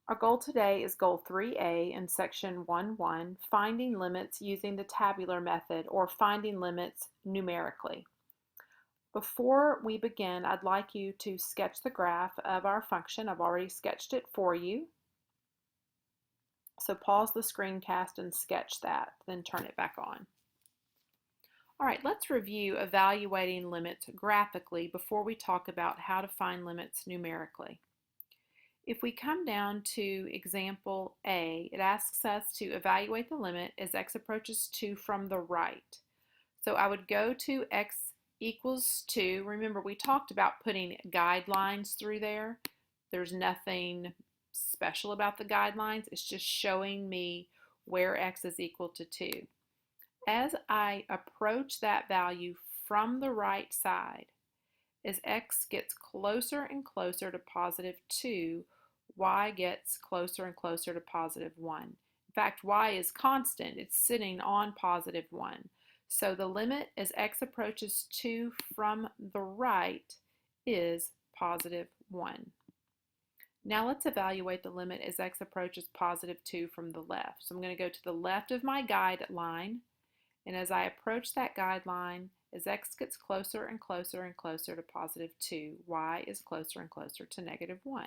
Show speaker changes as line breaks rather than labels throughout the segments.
Our goal today is Goal 3A in Section 1.1, finding limits using the tabular method or finding limits numerically. Before we begin, I'd like you to sketch the graph of our function. I've already sketched it for you. So pause the screencast and sketch that, then turn it back on. All right, let's review evaluating limits graphically before we talk about how to find limits numerically. If we come down to example A, it asks us to evaluate the limit as x approaches 2 from the right. So I would go to x equals 2. Remember, we talked about putting guidelines through there. There's nothing special about the guidelines. It's just showing me where x is equal to 2. As I approach that value from the right side, as x gets closer and closer to positive 2, y gets closer and closer to positive 1. In fact, y is constant. It's sitting on positive 1. So the limit as x approaches 2 from the right is positive 1. Now let's evaluate the limit as x approaches positive 2 from the left. So I'm going to go to the left of my guideline, and as I approach that guideline, as x gets closer and closer and closer to positive 2, y is closer and closer to negative 1.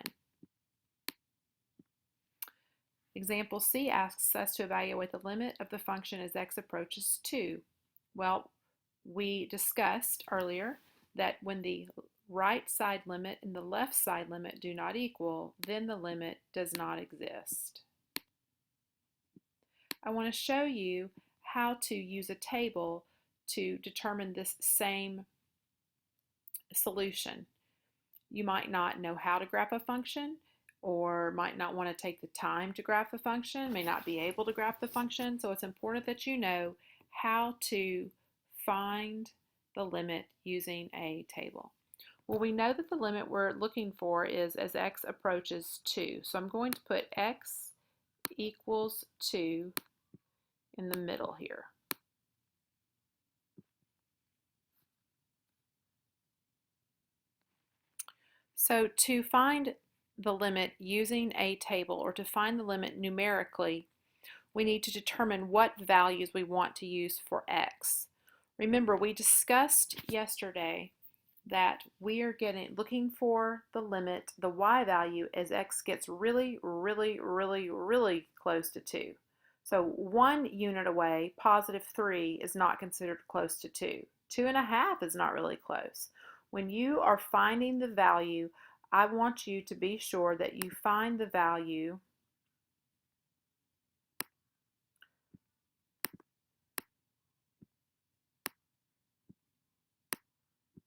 Example C asks us to evaluate the limit of the function as x approaches 2. Well, we discussed earlier that when the right side limit and the left side limit do not equal, then the limit does not exist. I want to show you how to use a table to determine this same solution. You might not know how to graph a function, or might not want to take the time to graph the function, may not be able to graph the function, so it's important that you know how to find the limit using a table. Well, we know that the limit we're looking for is as x approaches 2. So I'm going to put x equals 2 in the middle here. So to find the limit using a table, or to find the limit numerically, we need to determine what values we want to use for x. Remember, we discussed yesterday that we are looking for the limit, the y value, as x gets really, really, really, really close to 2. So 1 unit away, positive 3, is not considered close to 2. 2.5 is not really close. When you are finding the value, I want you to be sure that you find the value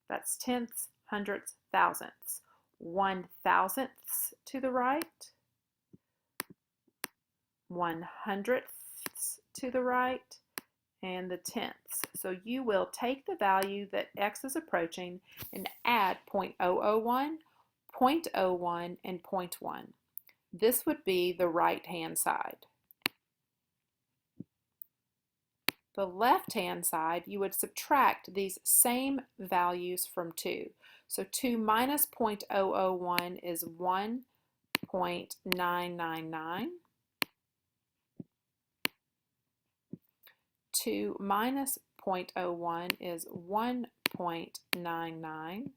that's tenths, hundredths, thousandths. 1,000ths to the right, 100ths to the right, and the tenths. So you will take the value that x is approaching and add 0.001, 0.01, and 0.1. This would be the right-hand side. The left-hand side, you would subtract these same values from 2. So 2 minus 0.001 is 1.999. 2 minus 0.01 is 1.99.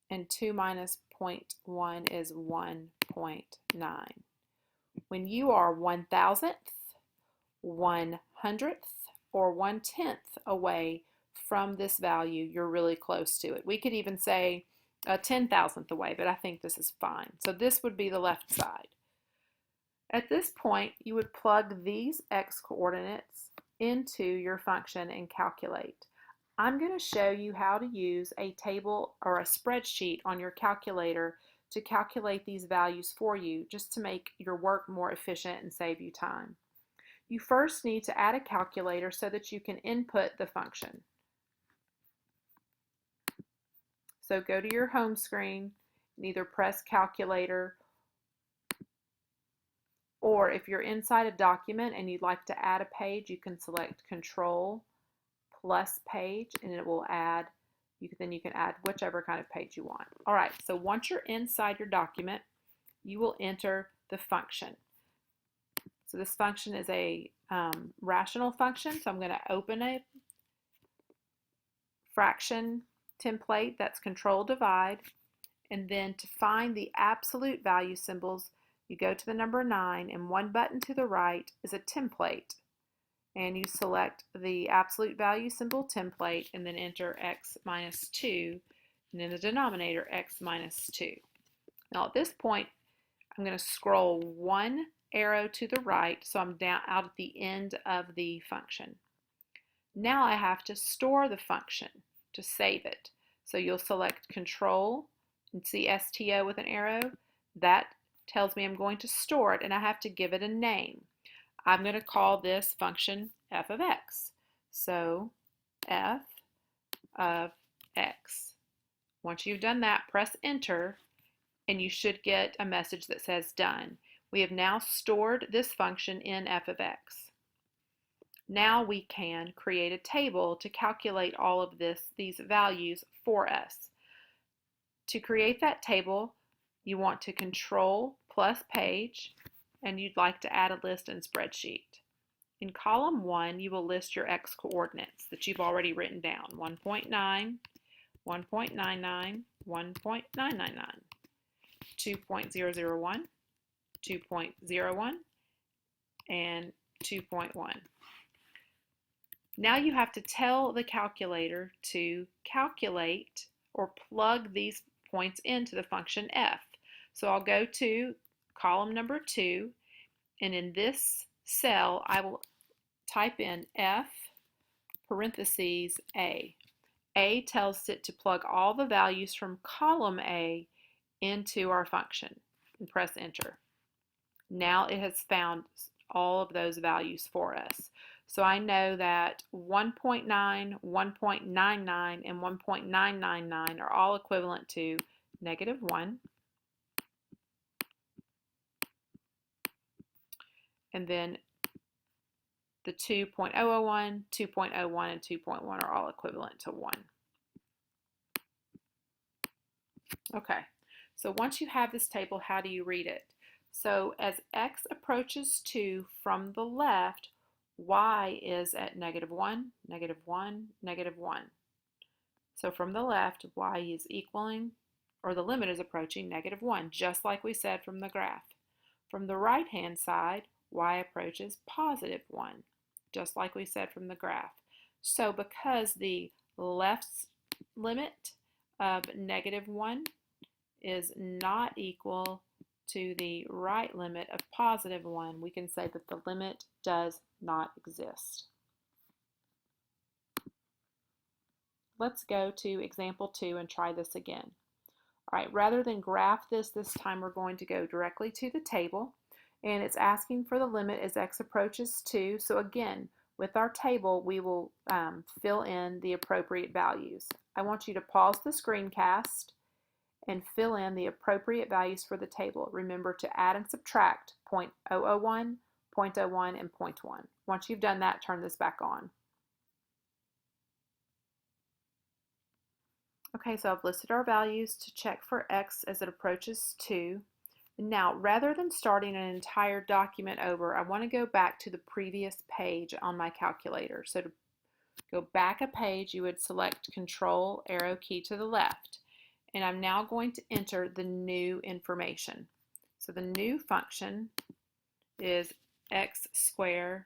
And 2 minus 0.1 is 1.9. When you are 1,000th, 100th, or 1/10 away from this value, you're really close to it. We could even say a 10,000th away, but I think this is fine. So this would be the left side. At this point, you would plug these x coordinates into your function and calculate. I'm going to show you how to use a table or a spreadsheet on your calculator to calculate these values for you, just to make your work more efficient and save you time. You first need to add a calculator so that you can input the function. So go to your home screen and either press calculator, or if you're inside a document and you'd like to add a page, you can select Control plus page and it will add, then you can add whichever kind of page you want. All right, so once you're inside your document, you will enter the function. So this function is a rational function, so I'm going to open a fraction template that's control divide, and then to find the absolute value symbols, you go to the number 9, and one button to the right is a template, and you select the absolute value symbol template and then enter x minus 2, and in the denominator x minus 2. Now at this point I'm going to scroll one arrow to the right, so I'm down out at the end of the function. Now I have to store the function to save it. So you'll select control and see STO with an arrow. That tells me I'm going to store it, and I have to give it a name. I'm going to call this function f of x. So f of x. Once you've done that, press enter, and you should get a message that says done. We have now stored this function in f of x. Now we can create a table to calculate all of these values for us. To create that table, you want to control plus page, and you'd like to add a list and spreadsheet. In column 1, you will list your x coordinates that you've already written down: 1.9, 1.99, 1.999, 2.001, 2.01, and 2.1. Now you have to tell the calculator to calculate or plug these points into the function f. So I'll go to column number 2, and in this cell I will type in f parentheses a. A tells it to plug all the values from column A into our function, and press enter. Now it has found all of those values for us. So I know that 1.9, 1.99, and 1.999 are all equivalent to -1, and then the 2.001, 2.01, and 2.1 are all equivalent to 1. Okay, so once you have this table, how do you read it? So as x approaches 2 from the left, y is at -1, -1, -1. So from the left, y is equaling, or the limit is approaching -1, just like we said from the graph. From the right-hand side, y approaches +1, just like we said from the graph. So because the left limit of -1 is not equal to the right limit of +1, we can say that the limit does not exist. Let's go to example 2 and try this again. All right, rather than graph this time we're going to go directly to the table, and it's asking for the limit as x approaches 2. So again, with our table, we will fill in the appropriate values. I want you to pause the screencast and fill in the appropriate values for the table. Remember to add and subtract 0.001, 0.01, and 0.1. Once you've done that, turn this back on. Okay, so I've listed our values to check for x as it approaches 2. Now, rather than starting an entire document over, I want to go back to the previous page on my calculator. So to go back a page, you would select Control, arrow key to the left. And I'm now going to enter the new information. So the new function is x squared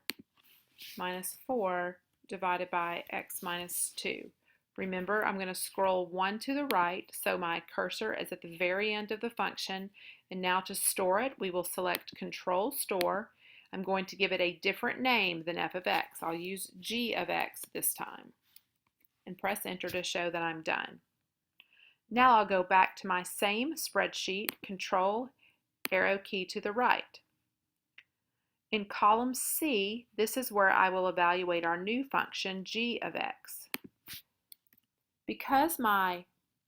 minus 4 divided by x minus 2. Remember, I'm going to scroll one to the right, so my cursor is at the very end of the function. And now to store it, we will select Control Store. I'm going to give it a different name than f of x. I'll use g of x this time. And press enter to show that I'm done. Now I'll go back to my same spreadsheet, Control, arrow key to the right. In column C, this is where I will evaluate our new function, g of x. Because my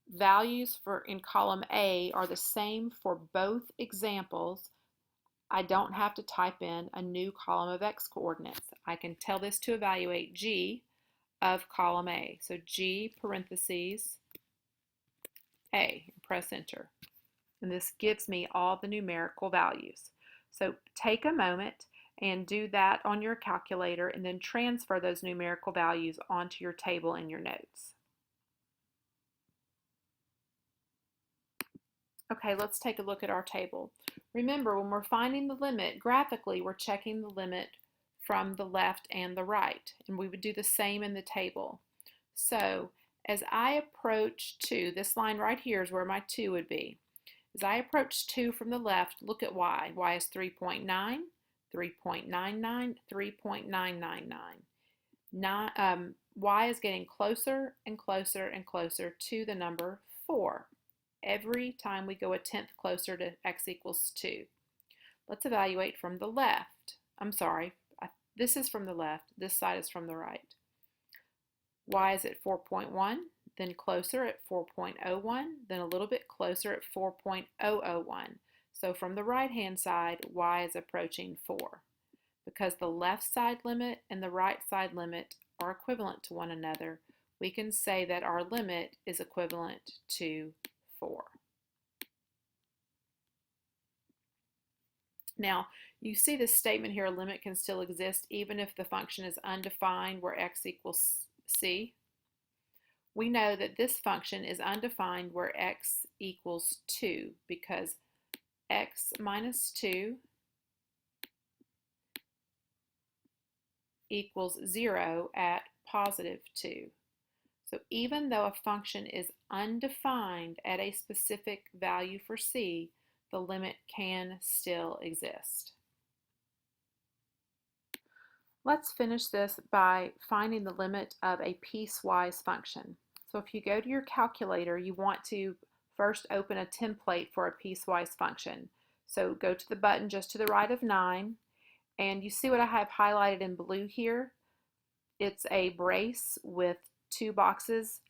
values in column A are the same for both examples, I don't have to type in a new column of x coordinates. I can tell this to evaluate g of column A. So g parentheses A, and press enter. And this gives me all the numerical values. So take a moment and do that on your calculator and then transfer those numerical values onto your table in your notes. Okay, let's take a look at our table. Remember, when we're finding the limit, graphically, we're checking the limit from the left and the right, and we would do the same in the table. So, as I approach 2, this line right here is where my 2 would be. As I approach 2 from the left, look at y. Y is 3.9, 3.99, 3.999. Y is getting closer and closer and closer to the number 4. Every time we go a tenth closer to x equals 2. Let's evaluate from the left. I'm sorry, this is from the left, this side is from the right. Y is at 4.1, then closer at 4.01, then a little bit closer at 4.001. So from the right-hand side, y is approaching 4. Because the left side limit and the right side limit are equivalent to one another, we can say that our limit is equivalent to 4. Now, you see this statement here, a limit can still exist even if the function is undefined where x equals c. We know that this function is undefined where x equals 2 because x minus 2 equals 0 at positive 2. So even though a function is undefined at a specific value for c, the limit can still exist. Let's finish this by finding the limit of a piecewise function. So if you go to your calculator, you want to first open a template for a piecewise function. So go to the button just to the right of 9, and you see what I have highlighted in blue here? It's a brace with 2 boxes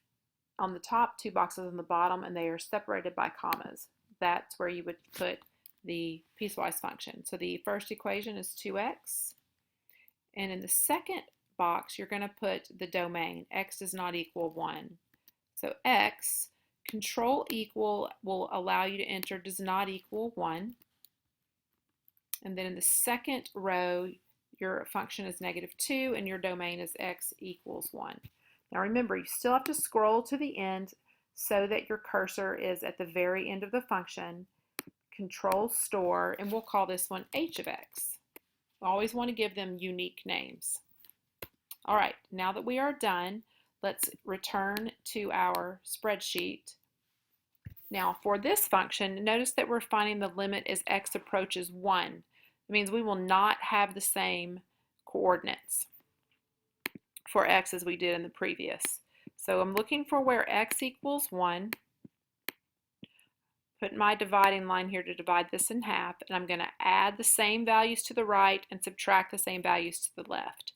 on the top, 2 boxes on the bottom, and they are separated by commas. That's where you would put the piecewise function. So the first equation is 2x, and in the second box you're going to put the domain. X does not equal 1. So x, control equal will allow you to enter does not equal 1. And then in the second row, your function is -2 and your domain is x equals 1. Now remember, you still have to scroll to the end so that your cursor is at the very end of the function. Control store, and we'll call this one h of x. Always want to give them unique names. All right, now that we are done, let's return to our spreadsheet. Now for this function, notice that we're finding the limit as x approaches 1. It means we will not have the same coordinates for x as we did in the previous. So I'm looking for where x equals 1. Put my dividing line here to divide this in half, and I'm going to add the same values to the right and subtract the same values to the left.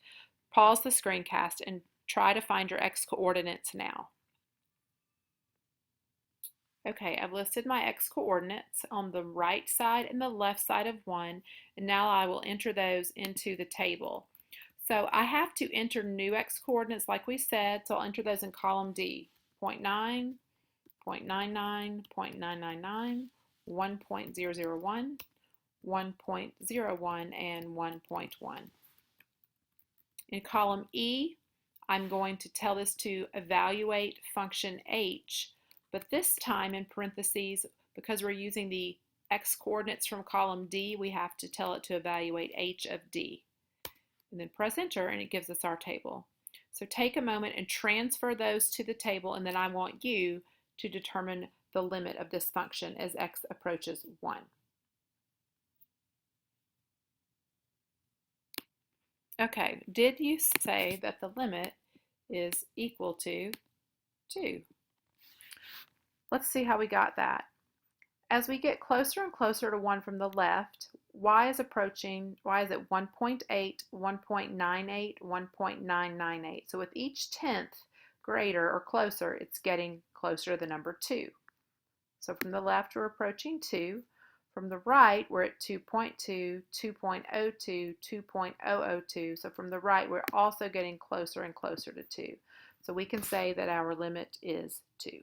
Pause the screencast and try to find your x coordinates now. Okay, I've listed my x coordinates on the right side and the left side of 1, and now I will enter those into the table. So I have to enter new x coordinates like we said, so I'll enter those in column D. 0.9, 0.99, 0.999, 1.001, 1.01, and 1.1. In column E, I'm going to tell this to evaluate function h, but this time in parentheses, because we're using the x coordinates from column D, we have to tell it to evaluate h of d. And then press enter and it gives us our table. So take a moment and transfer those to the table, and then I want you to determine the limit of this function as x approaches 1. Okay, did you say that the limit is equal to 2? Let's see how we got that. As we get closer and closer to 1 from the left, y is at 1.8, 1.98, 1.998. So with each tenth greater or closer, it's getting closer to the number 2. So from the left, we're approaching 2. From the right, we're at 2.2, 2.02, 2.002. So from the right, we're also getting closer and closer to 2. So we can say that our limit is 2.